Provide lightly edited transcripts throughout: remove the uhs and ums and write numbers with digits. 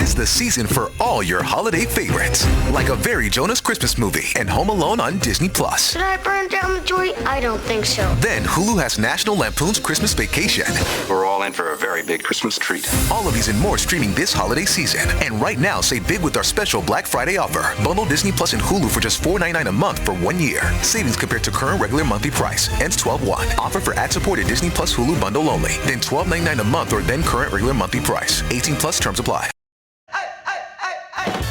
is the season for all your holiday favorites, like A Very Jonas Christmas Movie and Home Alone on Disney+. Should I burn down the joint? I don't think so. Then Hulu has National Lampoon's Christmas Vacation. We're all in for a very big Christmas treat. All of these and more streaming this holiday season. And right now, save big with our special Black Friday offer. Bundle Disney Plus and Hulu for just $4.99 a month for 1 year. Savings compared to current regular monthly price. Ends 12/1. Offer for ad-supported Disney Plus Hulu bundle only. Then $12.99 a month or then current regular monthly price. 18 plus terms apply.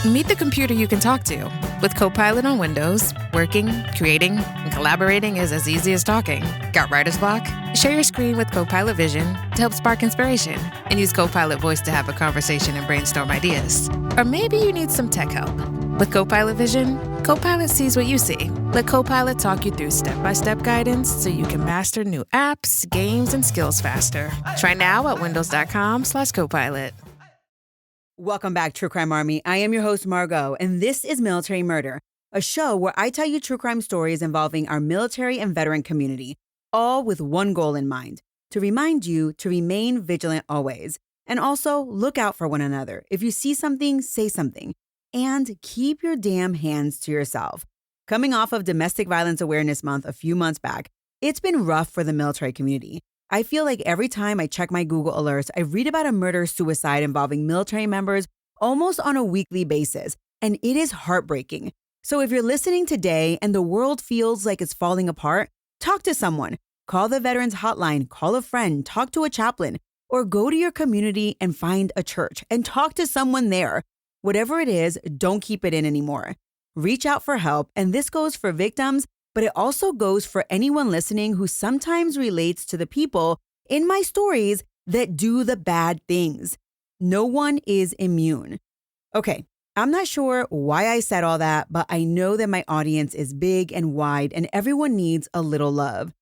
Meet the computer you can talk to. With Copilot on Windows, working, creating, and collaborating is as easy as talking. Got writer's block? Share your screen with Copilot Vision to help spark inspiration, and use Copilot Voice to have a conversation and brainstorm ideas. Or maybe you need some tech help. With Copilot Vision, Copilot sees what you see. Let Copilot talk you through step-by-step guidance so you can master new apps, games, and skills faster. Try now at windows.com/Copilot. Welcome back, True Crime Army. I am your host, Margot, and this is Military Murder, a show where I tell you true crime stories involving our military and veteran community, all with one goal in mind, to remind you to remain vigilant always, and also look out for one another. If you see something, say something, and keep your damn hands to yourself. Coming off of Domestic Violence Awareness Month a few months back, it's been rough for the military community. I feel like every time I check my Google alerts, I read about a murder-suicide involving military members almost on a weekly basis, and it is heartbreaking. So if you're listening today and the world feels like it's falling apart, talk to someone. Call the Veterans Hotline, call a friend, talk to a chaplain, or go to your community and find a church and talk to someone there. Whatever it is, don't keep it in anymore. Reach out for help, and this goes for victims, but it also goes for anyone listening who sometimes relates to the people in my stories that do the bad things. No one is immune. Okay, I'm not sure why I said all that, but I know that my audience is big and wide and everyone needs a little love.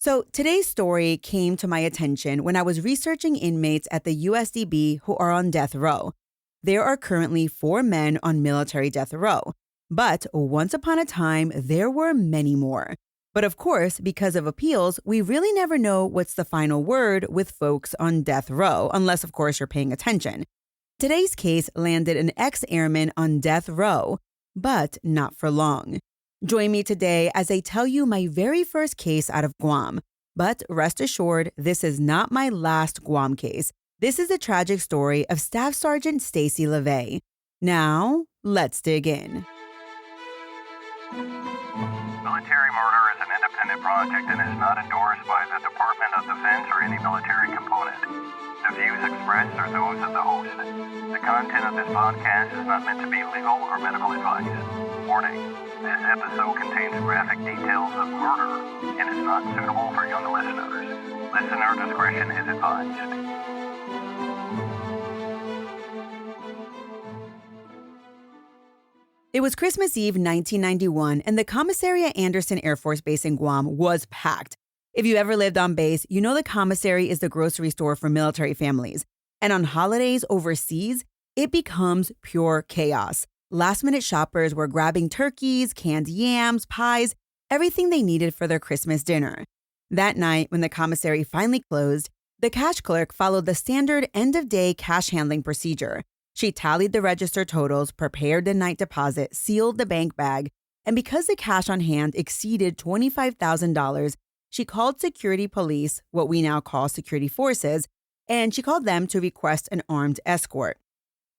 So today's story came to my attention when I was researching inmates at the USDB who are on death row. There are currently 4 men on military death row. But once upon a time, there were many more. But of course, because of appeals, we really never know what's the final word with folks on death row, unless, of course, you're paying attention. Today's case landed an ex-airman on death row, but not for long. Join me today as I tell you my very first case out of Guam. But rest assured, this is not my last Guam case. This is the tragic story of Staff Sergeant Stacy Levay. Now, let's dig in. Military murder is an independent project and is not endorsed by the Department of Defense or any military component. The views expressed are those of the host. The content of this podcast is not meant to be legal or medical advice. Warning, this episode contains graphic details of murder and is not suitable for young listeners. Listener discretion is advised. It was Christmas Eve 1991, and the Commissary at Andersen Air Force Base in Guam was packed. If you ever lived on base, you know the Commissary is the grocery store for military families. And on holidays overseas, it becomes pure chaos. Last-minute shoppers were grabbing turkeys, canned yams, pies, everything they needed for their Christmas dinner. That night, when the Commissary finally closed, the cash clerk followed the standard end-of-day cash handling procedure. She tallied the register totals, prepared the night deposit, sealed the bank bag, and because the cash on hand exceeded $25,000, she called security police, what we now call security forces, and she called them to request an armed escort.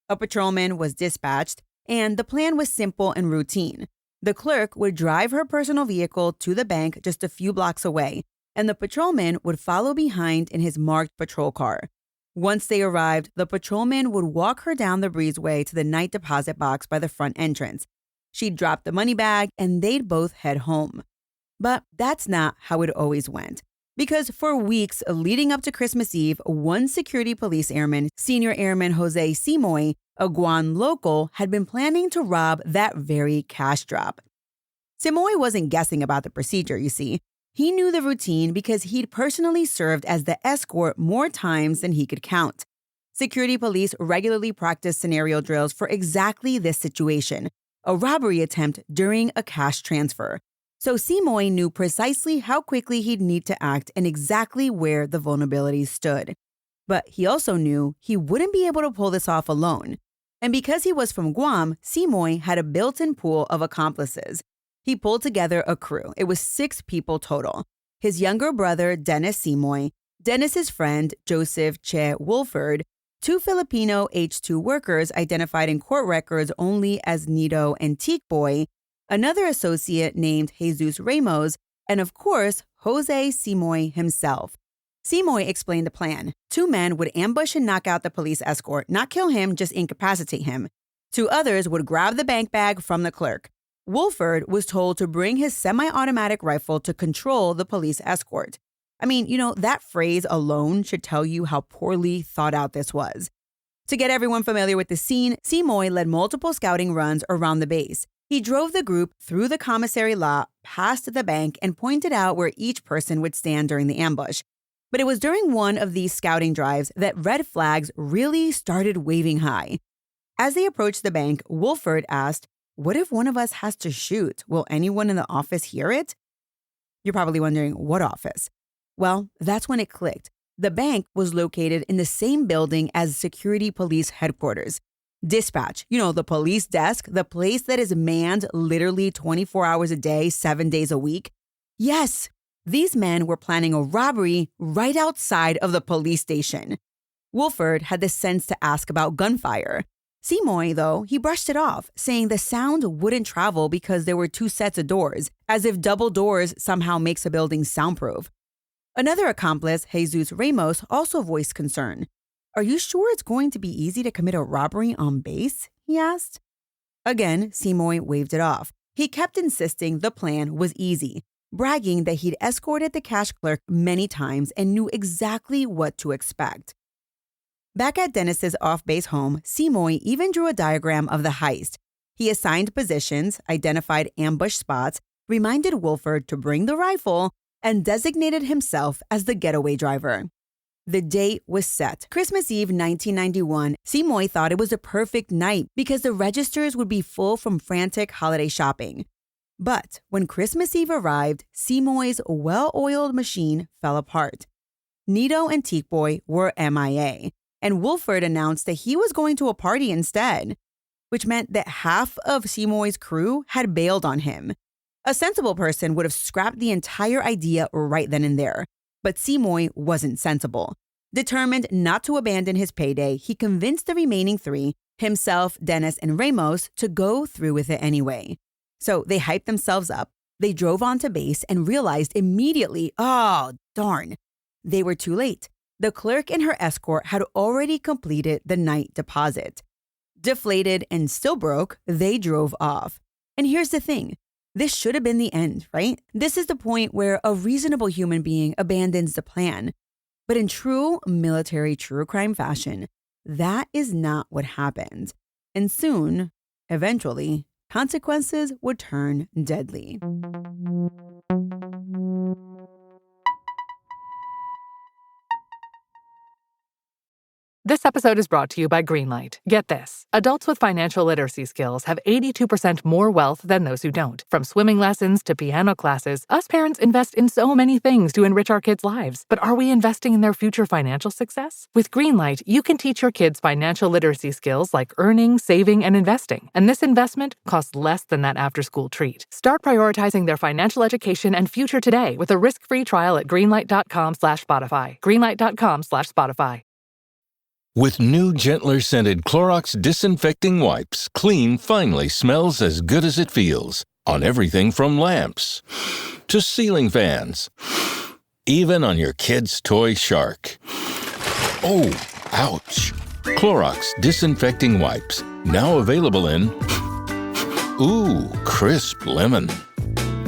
A patrolman was dispatched, and the plan was simple and routine. The clerk would drive her personal vehicle to the bank just a few blocks away, and the patrolman would follow behind in his marked patrol car. Once they arrived, the patrolman would walk her down the breezeway to the night deposit box by the front entrance. She'd drop the money bag, and they'd both head home. But that's not how it always went. Because for weeks leading up to Christmas Eve, one security police airman, Senior Airman Jose Simoy, a Guam local, had been planning to rob that very cash drop. Simoy wasn't guessing about the procedure, you see. He knew the routine because he'd personally served as the escort more times than he could count. Security police regularly practiced scenario drills for exactly this situation, a robbery attempt during a cash transfer. So Simoy knew precisely how quickly he'd need to act and exactly where the vulnerabilities stood. But he also knew he wouldn't be able to pull this off alone. And because he was from Guam, Simoy had a built-in pool of accomplices. He pulled together a crew. It was 6 people total. His younger brother, Dennis Simoy, Dennis's friend, Joseph Che Wolford, 2 Filipino H-2 workers identified in court records only as Nito and Teak Boy, another associate named Jesus Ramos, and of course, Jose Simoy himself. Simoy explained the plan. 2 men would ambush and knock out the police escort, not kill him, just incapacitate him. 2 others would grab the bank bag from the clerk. Wolford was told to bring his semi-automatic rifle to control the police escort. I mean, that phrase alone should tell you how poorly thought out this was. To get everyone familiar with the scene, Simoy led multiple scouting runs around the base. He drove the group through the commissary lot, past the bank, and pointed out where each person would stand during the ambush. But it was during one of these scouting drives that red flags really started waving high. As they approached the bank, Wolford asked, "What if one of us has to shoot? Will anyone in the office hear it?" You're probably wondering, what office? Well, that's when it clicked. The bank was located in the same building as Security Police headquarters. Dispatch, the police desk, the place that is manned literally 24 hours a day, 7 days a week. Yes, these men were planning a robbery right outside of the police station. Wolford had the sense to ask about gunfire. Simoy, though, he brushed it off, saying the sound wouldn't travel because there were 2 sets of doors, as if double doors somehow makes a building soundproof. Another accomplice, Jesus Ramos, also voiced concern. "Are you sure it's going to be easy to commit a robbery on base?" he asked. Again, Simoy waved it off. He kept insisting the plan was easy, bragging that he'd escorted the cash clerk many times and knew exactly what to expect. Back at Dennis's off-base home, Simoy even drew a diagram of the heist. He assigned positions, identified ambush spots, reminded Wolford to bring the rifle, and designated himself as the getaway driver. The date was set. Christmas Eve 1991, Simoy thought it was a perfect night because the registers would be full from frantic holiday shopping. But when Christmas Eve arrived, Simoy's well-oiled machine fell apart. Nito and Teak Boy were MIA, and Wolford announced that he was going to a party instead, which meant that half of Simoy's crew had bailed on him. A sensible person would have scrapped the entire idea right then and there, but Simoy wasn't sensible. Determined not to abandon his payday, he convinced the remaining 3, himself, Dennis, and Ramos, to go through with it anyway. So they hyped themselves up, they drove onto base and realized immediately, oh, darn, they were too late. The clerk and her escort had already completed the night deposit. Deflated and still broke, they drove off. And here's the thing. This should have been the end, right? This is the point where a reasonable human being abandons the plan. But in true military true crime fashion, that is not what happened. And soon, eventually, consequences would turn deadly. This episode is brought to you by Greenlight. Get this. Adults with financial literacy skills have 82% more wealth than those who don't. From swimming lessons to piano classes, us parents invest in so many things to enrich our kids' lives. But are we investing in their future financial success? With Greenlight, you can teach your kids financial literacy skills like earning, saving, and investing. And this investment costs less than that after-school treat. Start prioritizing their financial education and future today with a risk-free trial at greenlight.com/Spotify. Greenlight.com/Spotify. With new, gentler scented Clorox disinfecting wipes, clean finally smells as good as it feels. On everything from lamps to ceiling fans. Even on your kid's toy shark. Oh, ouch. Clorox disinfecting wipes, now available in crisp lemon.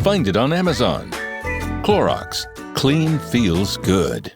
Find it on Amazon. Clorox, clean feels good.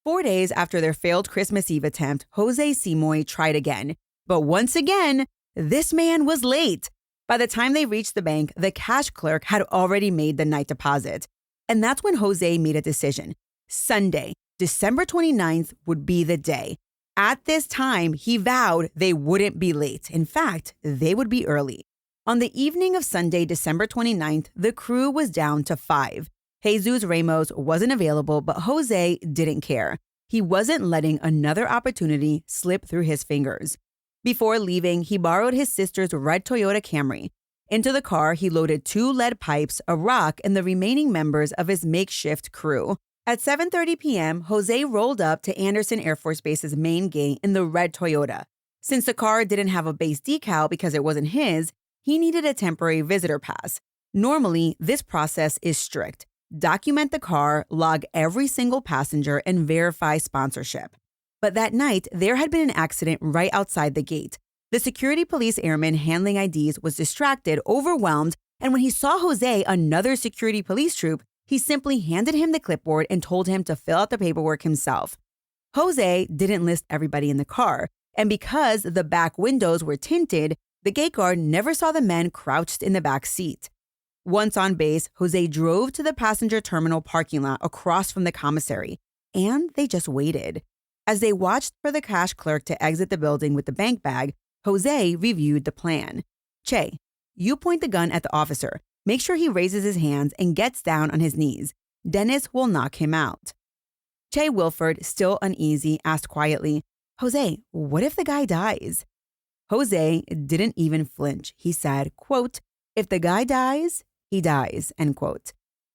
4 days after their failed Christmas Eve attempt, Jose Simoy tried again. But once again, this man was late. By the time they reached the bank, the cash clerk had already made the night deposit. And that's when Jose made a decision. Sunday, December 29th, would be the day. At this time, he vowed they wouldn't be late. In fact, they would be early. On the evening of Sunday, December 29th, the crew was down to 5. Jesus Ramos wasn't available, but Jose didn't care. He wasn't letting another opportunity slip through his fingers. Before leaving, he borrowed his sister's red Toyota Camry. Into the car, he loaded 2 lead pipes, a rock, and the remaining members of his makeshift crew. At 7:30 p.m., Jose rolled up to Andersen Air Force Base's main gate in the red Toyota. Since the car didn't have a base decal because it wasn't his, he needed a temporary visitor pass. Normally, this process is strict. Document the car, log every single passenger, and verify sponsorship. But that night, there had been an accident right outside the gate. The security police airman handling IDs was distracted, overwhelmed, and when he saw Jose, another security police troop, he simply handed him the clipboard and told him to fill out the paperwork himself. Jose didn't list everybody in the car, and because the back windows were tinted, the gate guard never saw the men crouched in the back seat. Once on base, Jose drove to the passenger terminal parking lot across from the commissary, and they just waited. As they watched for the cash clerk to exit the building with the bank bag, Jose reviewed the plan. Che, you point the gun at the officer. Make sure he raises his hands and gets down on his knees. Dennis will knock him out. Che Wilford, still uneasy, asked quietly, Jose, what if the guy dies? Jose didn't even flinch. He said, quote, if the guy dies, he dies, end quote.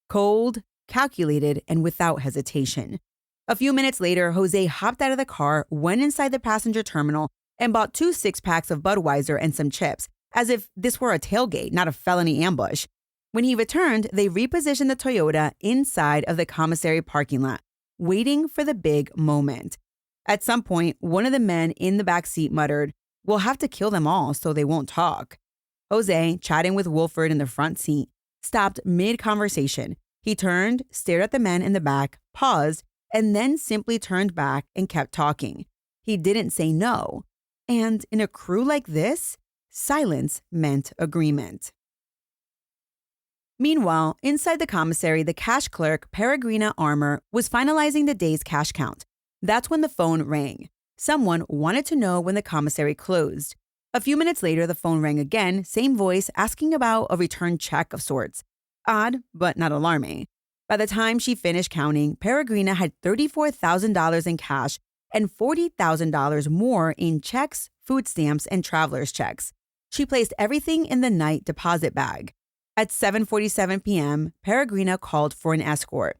Cold, calculated, and without hesitation. A few minutes later, Jose hopped out of the car, went inside the passenger terminal, and bought 2 6-packs of Budweiser and some chips, as if this were a tailgate, not a felony ambush. When he returned, they repositioned the Toyota inside of the commissary parking lot, waiting for the big moment. At some point, one of the men in the back seat muttered, we'll have to kill them all so they won't talk. Jose, chatting with Wolford in the front seat, stopped mid-conversation. He turned, stared at the men in the back, paused, and then simply turned back and kept talking. He didn't say no. And in a crew like this, silence meant agreement. Meanwhile, inside the commissary, the cash clerk, Peregrina Armour, was finalizing the day's cash count. That's when the phone rang. Someone wanted to know when the commissary closed. A few minutes later, the phone rang again, same voice, asking about a return check of sorts. Odd, but not alarming. By the time she finished counting, Peregrina had $34,000 in cash and $40,000 more in checks, food stamps, and traveler's checks. She placed everything in the night deposit bag. At 7:47 p.m., Peregrina called for an escort.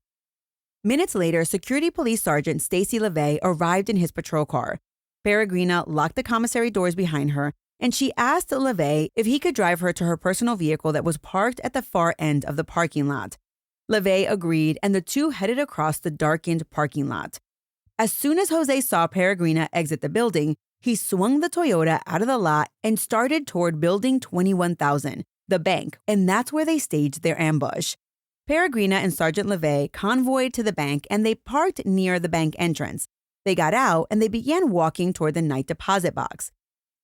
Minutes later, Security Police Sergeant Stacy Levay arrived in his patrol car. Peregrina locked the commissary doors behind her, and she asked Levay if he could drive her to her personal vehicle that was parked at the far end of the parking lot. Levay agreed, and the two headed across the darkened parking lot. As soon as Jose saw Peregrina exit the building, he swung the Toyota out of the lot and started toward Building 21,000, the bank, and that's where they staged their ambush. Peregrina and Sergeant Levay convoyed to the bank, and they parked near the bank entrance. They got out, and they began walking toward the night deposit box.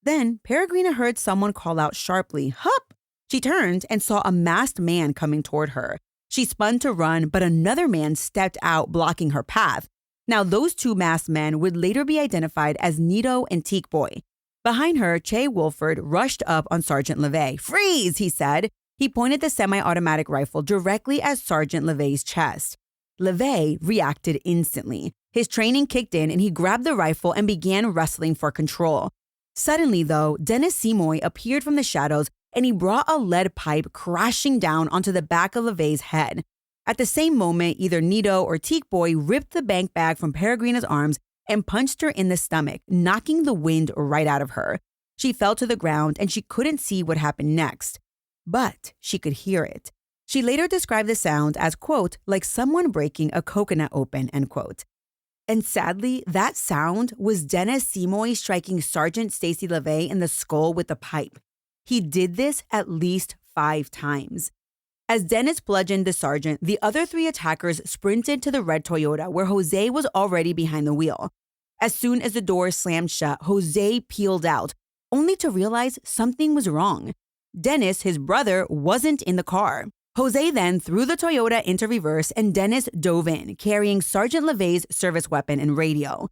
Then Peregrina heard someone call out sharply, "Hup!" She turned and saw a masked man coming toward her. She spun to run, but another man stepped out, blocking her path. Now, those two masked men would later be identified as Nito and Teak Boy. Behind her, Che Wolford rushed up on Sergeant Levay. "Freeze!" he said. He pointed the semi-automatic rifle directly at Sergeant Levay's chest. Levay reacted instantly. His training kicked in, and he grabbed the rifle and began wrestling for control. Suddenly, though, Dennis Simoy appeared from the shadows, and he brought a lead pipe crashing down onto the back of Levay's head. At the same moment, either Nito or Teak Boy ripped the bank bag from Peregrina's arms and punched her in the stomach, knocking the wind right out of her. She fell to the ground, and she couldn't see what happened next. But she could hear it. She later described the sound as, quote, like someone breaking a coconut open, end quote. And sadly, that sound was Dennis Simoy striking Sergeant Stacy Levay in the skull with the pipe. He did this at least 5 times. As Dennis bludgeoned the sergeant, the other 3 attackers sprinted to the red Toyota where Jose was already behind the wheel. As soon as the door slammed shut, Jose peeled out, only to realize something was wrong. Dennis, his brother, wasn't in the car. Jose then threw the Toyota into reverse, and Dennis dove in, carrying Sergeant Levay's service weapon and radio.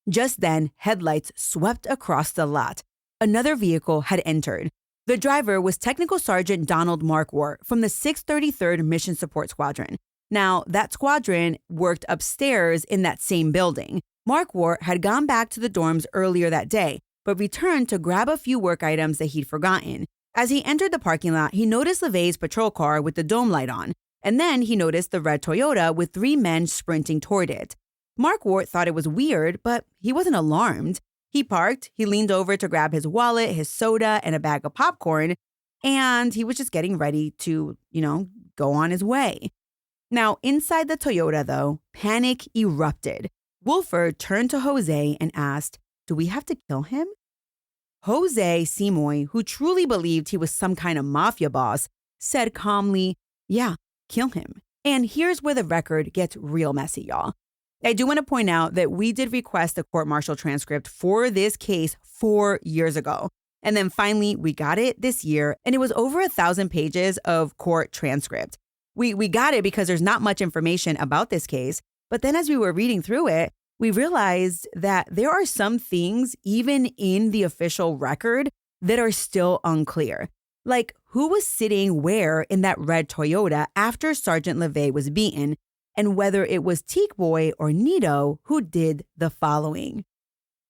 Just then, headlights swept across the lot. Another vehicle had entered. The driver was Technical Sergeant Donald Markwart from the 633rd Mission Support Squadron. Now, that squadron worked upstairs in that same building. Markwart had gone back to the dorms earlier that day, but returned to grab a few work items that he'd forgotten. As he entered the parking lot, he noticed Levay's patrol car with the dome light on, and then he noticed the red Toyota with 3 men sprinting toward it. Markwart thought it was weird, but he wasn't alarmed. He parked, he leaned over to grab his wallet, his soda, and a bag of popcorn, and he was just getting ready to, go on his way. Now, inside the Toyota, though, panic erupted. Wolford turned to Jose and asked, "Do we have to kill him?" Jose Simoy, who truly believed he was some kind of mafia boss, said calmly, "Yeah, kill him." And here's where the record gets real messy, y'all. I do want to point out that we did request a court-martial transcript for this case 4 years ago. And then finally, we got it this year, and it was over 1,000 pages of court transcript. We got it because there's not much information about this case. But then as we were reading through it, we realized that there are some things, even in the official record, that are still unclear. Like who was sitting where in that red Toyota after Sergeant Levay was beaten, and whether it was Teak Boy or Nito who did the following.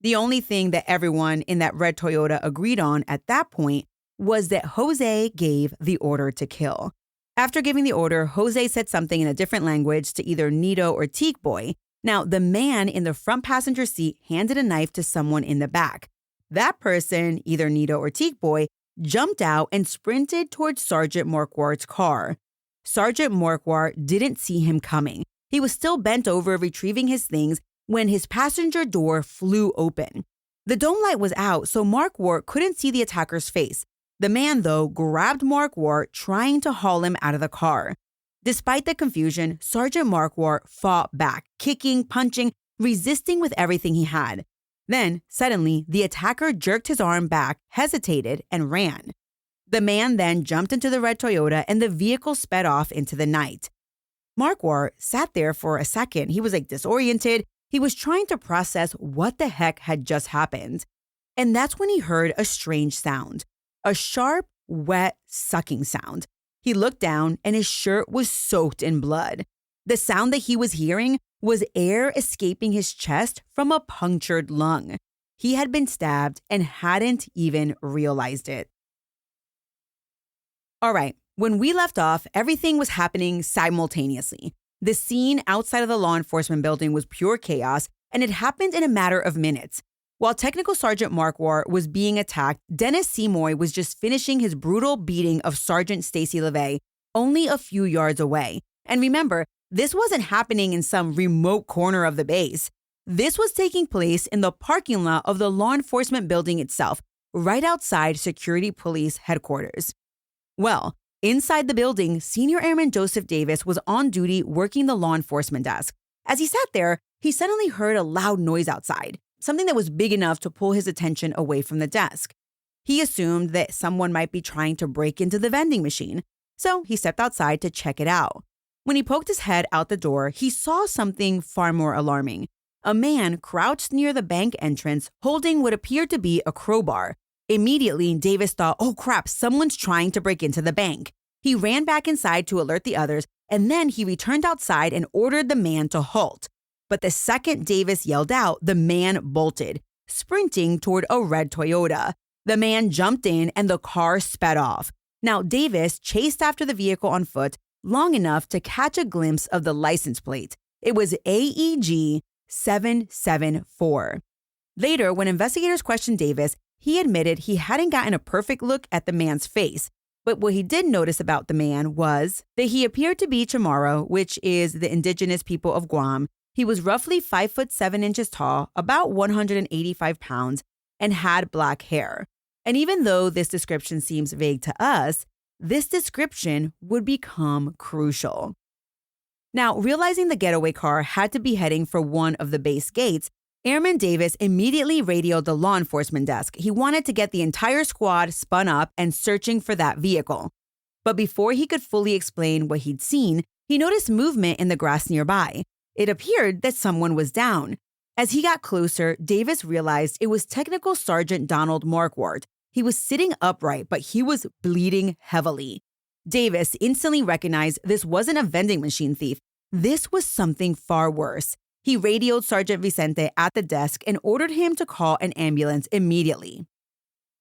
The only thing that everyone in that red Toyota agreed on at that point was that Jose gave the order to kill. After giving the order, Jose said something in a different language to either Nito or Teak Boy. Now, the man in the front passenger seat handed a knife to someone in the back. That person, either Nito or Teak Boy, jumped out and sprinted towards Sergeant Marquardt's car. Sergeant Marquardt didn't see him coming. He was still bent over retrieving his things when his passenger door flew open. The dome light was out, so Marquardt couldn't see the attacker's face. The man, though, grabbed Marquardt, trying to haul him out of the car. Despite the confusion, Sergeant Marquardt fought back, kicking, punching, resisting with everything he had. Then, suddenly, the attacker jerked his arm back, hesitated, and ran. The man then jumped into the red Toyota, and the vehicle sped off into the night. Marquardt sat there for a second. He was disoriented. He was trying to process what the heck had just happened. And that's when he heard a strange sound. A sharp, wet, sucking sound. He looked down and his shirt was soaked in blood. The sound that he was hearing was air escaping his chest from a punctured lung. He had been stabbed and hadn't even realized it. All right, when we left off, everything was happening simultaneously. The scene outside of the law enforcement building was pure chaos, and it happened in a matter of minutes. While Technical Sergeant Marquardt was being attacked, Dennis Simoy was just finishing his brutal beating of Sergeant Stacy Levay only a few yards away. And remember, this wasn't happening in some remote corner of the base. This was taking place in the parking lot of the law enforcement building itself, right outside Security Police headquarters. Well, inside the building, Senior Airman Joseph Davis was on duty working the law enforcement desk. As he sat there, he suddenly heard a loud noise outside. Something that was big enough to pull his attention away from the desk. He assumed that someone might be trying to break into the vending machine, so he stepped outside to check it out. When he poked his head out the door, he saw something far more alarming. A man crouched near the bank entrance holding what appeared to be a crowbar. Immediately, Davis thought, "Oh crap, someone's trying to break into the bank." He ran back inside to alert the others, and then he returned outside and ordered the man to halt. But the second Davis yelled out, the man bolted, sprinting toward a red Toyota. The man jumped in and the car sped off. Now, Davis chased after the vehicle on foot long enough to catch a glimpse of the license plate. It was AEG 774. Later, when investigators questioned Davis, he admitted he hadn't gotten a perfect look at the man's face. But what he did notice about the man was that he appeared to be Chamorro, which is the indigenous people of Guam. He was roughly 5'7" tall, about 185 pounds, and had black hair. And even though this description seems vague to us, this description would become crucial. Now, realizing the getaway car had to be heading for one of the base gates, Airman Davis immediately radioed the law enforcement desk. He wanted to get the entire squad spun up and searching for that vehicle. But before he could fully explain what he'd seen, he noticed movement in the grass nearby. It appeared that someone was down. As he got closer, Davis realized it was Technical Sergeant Donald Marquardt. He was sitting upright, but he was bleeding heavily. Davis instantly recognized this wasn't a vending machine thief. This was something far worse. He radioed Sergeant Vicente at the desk and ordered him to call an ambulance immediately.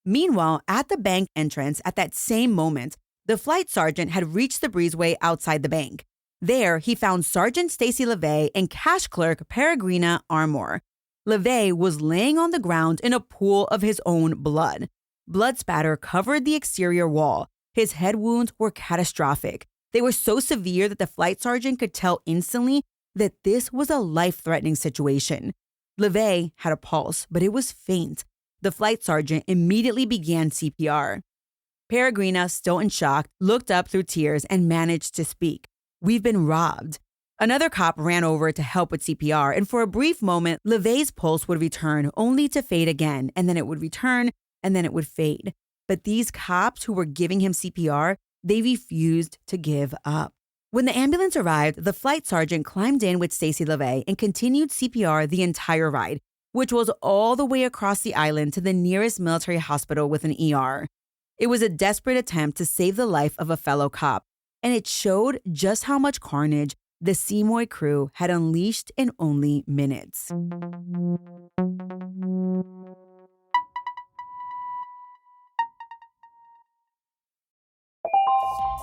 Meanwhile, at the bank entrance at that same moment, the flight sergeant had reached the breezeway outside the bank. There, he found Sergeant Stacy Levay and cash clerk Peregrina Armour. Levay was laying on the ground in a pool of his own blood. Blood spatter covered the exterior wall. His head wounds were catastrophic. They were so severe that the flight sergeant could tell instantly that this was a life-threatening situation. Levay had a pulse, but it was faint. The flight sergeant immediately began CPR. Peregrina, still in shock, looked up through tears and managed to speak. "We've been robbed." Another cop ran over to help with CPR, and for a brief moment, Levay's pulse would return, only to fade again, and then it would return, and then it would fade. But these cops who were giving him CPR, they refused to give up. When the ambulance arrived, the flight sergeant climbed in with Stacy Levay and continued CPR the entire ride, which was all the way across the island to the nearest military hospital with an ER. It was a desperate attempt to save the life of a fellow cop, and it showed just how much carnage the Simoy crew had unleashed in only minutes.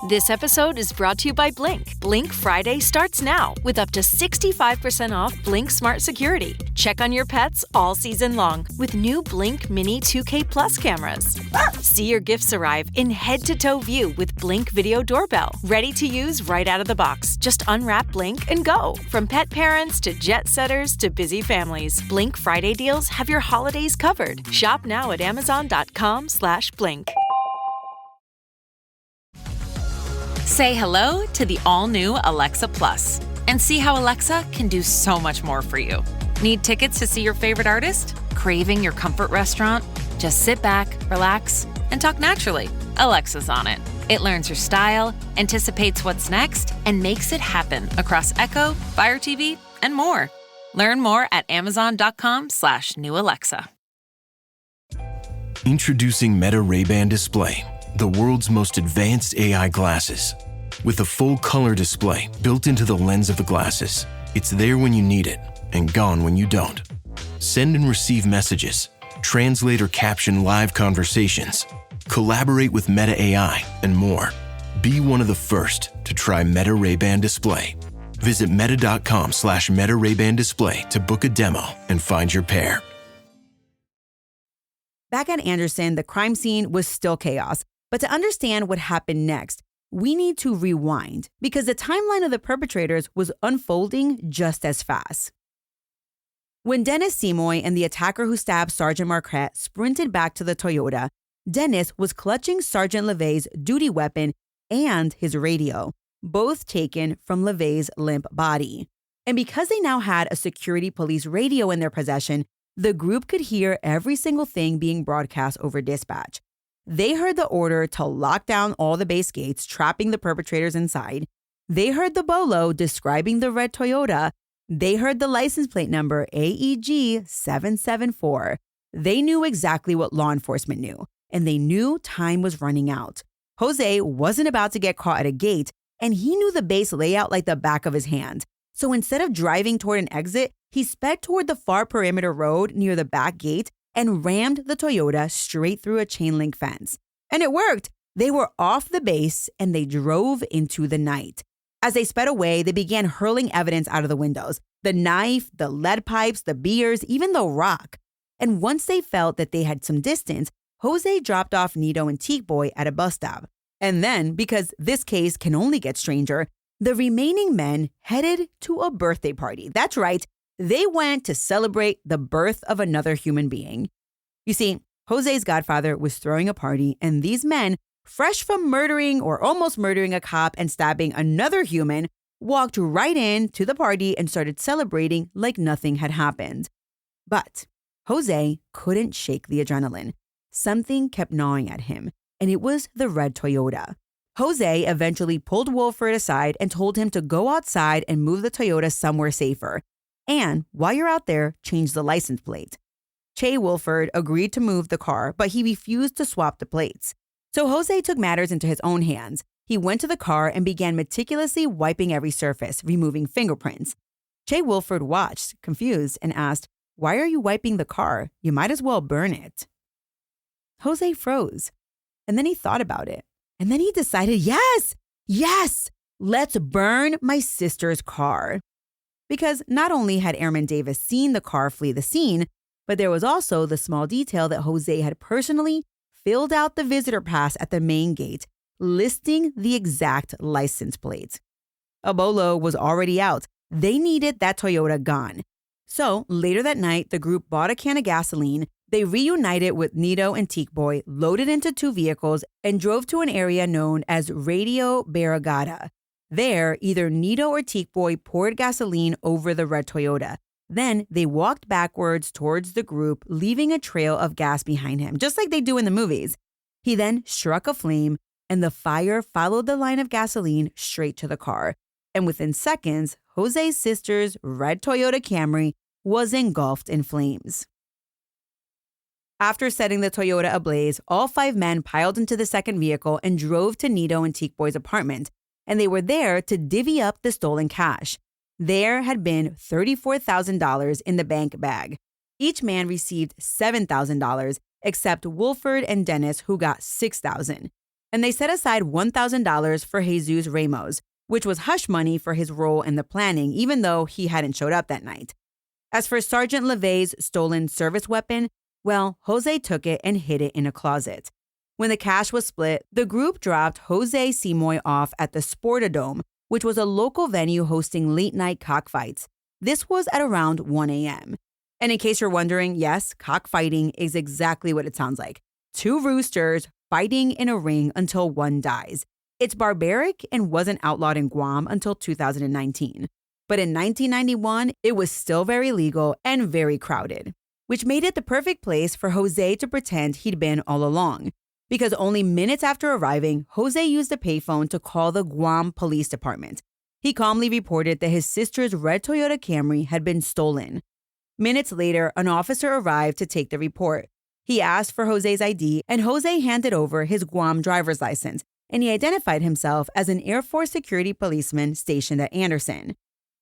This episode is brought to you by Blink. Blink Friday starts now with up to 65% off Blink Smart Security. Check on your pets all season long with new Blink Mini 2K Plus cameras. See your gifts arrive in head-to-toe view with Blink Video Doorbell. Ready to use right out of the box. Just unwrap Blink and go. From pet parents to jet setters to busy families, Blink Friday deals have your holidays covered. Shop now at Amazon.com/Blink. Say hello to the all-new Alexa Plus and see how Alexa can do so much more for you. Need tickets to see your favorite artist? Craving your comfort restaurant? Just sit back, relax, and talk naturally. Alexa's on it. It learns your style, anticipates what's next, and makes it happen across Echo, Fire TV, and more. Learn more at Amazon.com/new Alexa. Introducing Meta Ray-Ban Display, the world's most advanced AI glasses. With a full-color display built into the lens of the glasses, it's there when you need it and gone when you don't. Send and receive messages, translate or caption live conversations, collaborate with Meta AI, and more. Be one of the first to try Meta Ray-Ban Display. Visit meta.com/Meta Ray-Ban Display to book a demo and find your pair. Back at Andersen, the crime scene was still chaos. But to understand what happened next, we need to rewind because the timeline of the perpetrators was unfolding just as fast. When Dennis Simoy and the attacker who stabbed Sergeant Marquette sprinted back to the Toyota, Dennis was clutching Sergeant Levay's duty weapon and his radio, both taken from Levay's limp body. And because they now had a security police radio in their possession, the group could hear every single thing being broadcast over dispatch. They heard the order to lock down all the base gates, trapping the perpetrators inside. They heard the bolo describing the red Toyota. They heard the license plate number AEG 774. They knew exactly what law enforcement knew, and they knew time was running out. Jose wasn't about to get caught at a gate, and he knew the base layout like the back of his hand. So instead of driving toward an exit, he sped toward the far perimeter road near the back gate and rammed the Toyota straight through a chain link fence. And it worked. They were off the base and they drove into the night. As they sped away, they began hurling evidence out of the windows. The knife, the lead pipes, the beers, even the rock. And once they felt that they had some distance, Jose dropped off Nito and Teak Boy at a bus stop. And then, because this case can only get stranger, the remaining men headed to a birthday party. That's right. They went to celebrate the birth of another human being. You see, Jose's godfather was throwing a party, and these men, fresh from murdering or almost murdering a cop and stabbing another human, walked right in to the party and started celebrating like nothing had happened. But Jose couldn't shake the adrenaline. Something kept gnawing at him, and it was the red Toyota. Jose eventually pulled Wolford aside and told him to go outside and move the Toyota somewhere safer. And while you're out there, change the license plate. Che Wolford agreed to move the car, but he refused to swap the plates. So Jose took matters into his own hands. He went to the car and began meticulously wiping every surface, removing fingerprints. Che Wilford watched, confused, and asked, "Why are you wiping the car? You might as well burn it." Jose froze, and then he thought about it. And then he decided, yes, let's burn my sister's car. Because not only had Airman Davis seen the car flee the scene, but there was also the small detail that Jose had personally filled out the visitor pass at the main gate, listing the exact license plate. A bolo was already out. They needed that Toyota gone. So later that night, the group bought a can of gasoline. They reunited with Nito and Teak Boy, loaded into 2 vehicles, and drove to an area known as Radio Barragata. There, either Nito or Teak Boy poured gasoline over the red Toyota. Then they walked backwards towards the group, leaving a trail of gas behind him, just like they do in the movies. He then struck a flame, and the fire followed the line of gasoline straight to the car. And within seconds, Jose's sister's red Toyota Camry was engulfed in flames. After setting the Toyota ablaze, all 5 men piled into the second vehicle and drove to Nito and Teak Boy's apartment, and they were there to divvy up the stolen cash. There had been $34,000 in the bank bag. Each man received $7,000, except Wilford and Dennis, who got $6,000. And they set aside $1,000 for Jesus Ramos, which was hush money for his role in the planning, even though he hadn't showed up that night. As for Sergeant Levay's stolen service weapon, well, Jose took it and hid it in a closet. When the cash was split, the group dropped Jose Simoy off at the Sportodome, which was a local venue hosting late-night cockfights. This was at around 1 a.m. And in case you're wondering, yes, cockfighting is exactly what it sounds like. 2 roosters fighting in a ring until one dies. It's barbaric and wasn't outlawed in Guam until 2019. But in 1991, it was still very legal and very crowded, which made it the perfect place for Jose to pretend he'd been all along. Because only minutes after arriving, Jose used a payphone to call the Guam Police Department. He calmly reported that his sister's red Toyota Camry had been stolen. Minutes later, an officer arrived to take the report. He asked for Jose's ID, and Jose handed over his Guam driver's license, and he identified himself as an Air Force security policeman stationed at Andersen.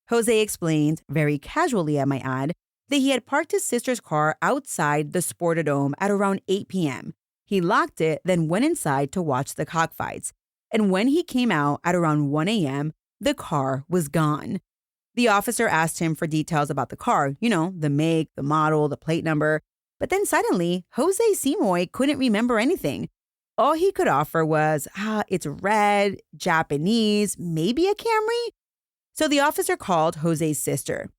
Jose explained, very casually I might add, that he had parked his sister's car outside the Sportodome at around 8 p.m. He locked it, then went inside to watch the cockfights. And when he came out at around 1 a.m., the car was gone. The officer asked him for details about the car, the make, the model, the plate number. But then suddenly, Jose Simoy couldn't remember anything. All he could offer was, it's red, Japanese, maybe a Camry? So the officer called Jose's sister.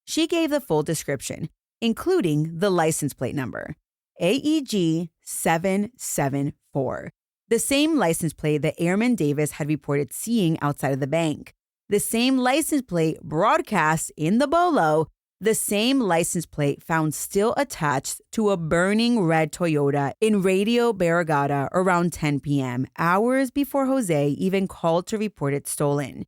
She gave the full description, including the license plate number, AEG 774, the same license plate that Airman Davis had reported seeing outside of the bank, the same license plate broadcast in the bolo, the same license plate found still attached to a burning red Toyota in Radio Barragata around 10 p.m., hours before Jose even called to report it stolen.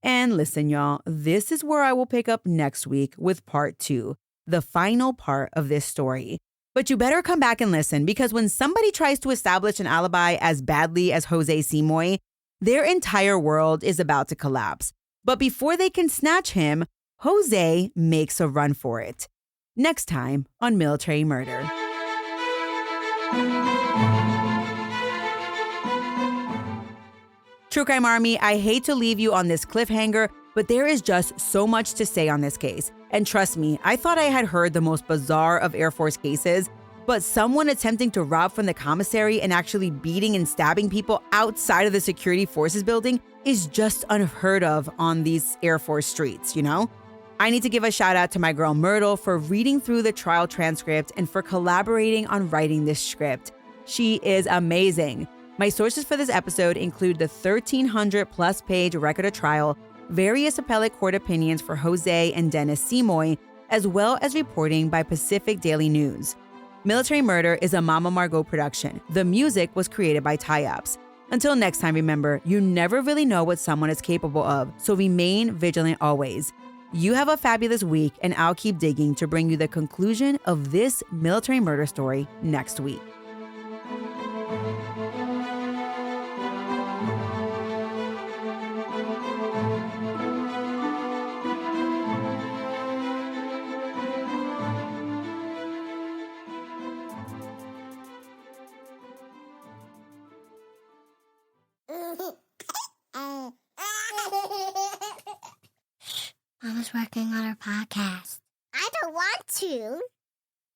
And listen, y'all, this is where I will pick up next week with part 2, the final part of this story. But you better come back and listen, because when somebody tries to establish an alibi as badly as Jose Simoy, their entire world is about to collapse. But before they can snatch him, Jose makes a run for it. Next time on Military Murder. True Crime Army, I hate to leave you on this cliffhanger, but there is just so much to say on this case. And trust me, I thought I had heard the most bizarre of Air Force cases, but someone attempting to rob from the commissary and actually beating and stabbing people outside of the Security Forces building is just unheard of on these Air Force streets, I need to give a shout out to my girl Myrtle for reading through the trial transcript and for collaborating on writing this script. She is amazing. My sources for this episode include the 1,300-plus page record of trial, various appellate court opinions for Jose and Dennis Simoy, as well as reporting by Pacific Daily News. Military Murder is a Mama Margot production. The music was created by Tie-Ups. Until next time, remember, you never really know what someone is capable of, so remain vigilant always. You have a fabulous week, and I'll keep digging to bring you the conclusion of this military murder story next week. Mama's working on her podcast. I don't want to.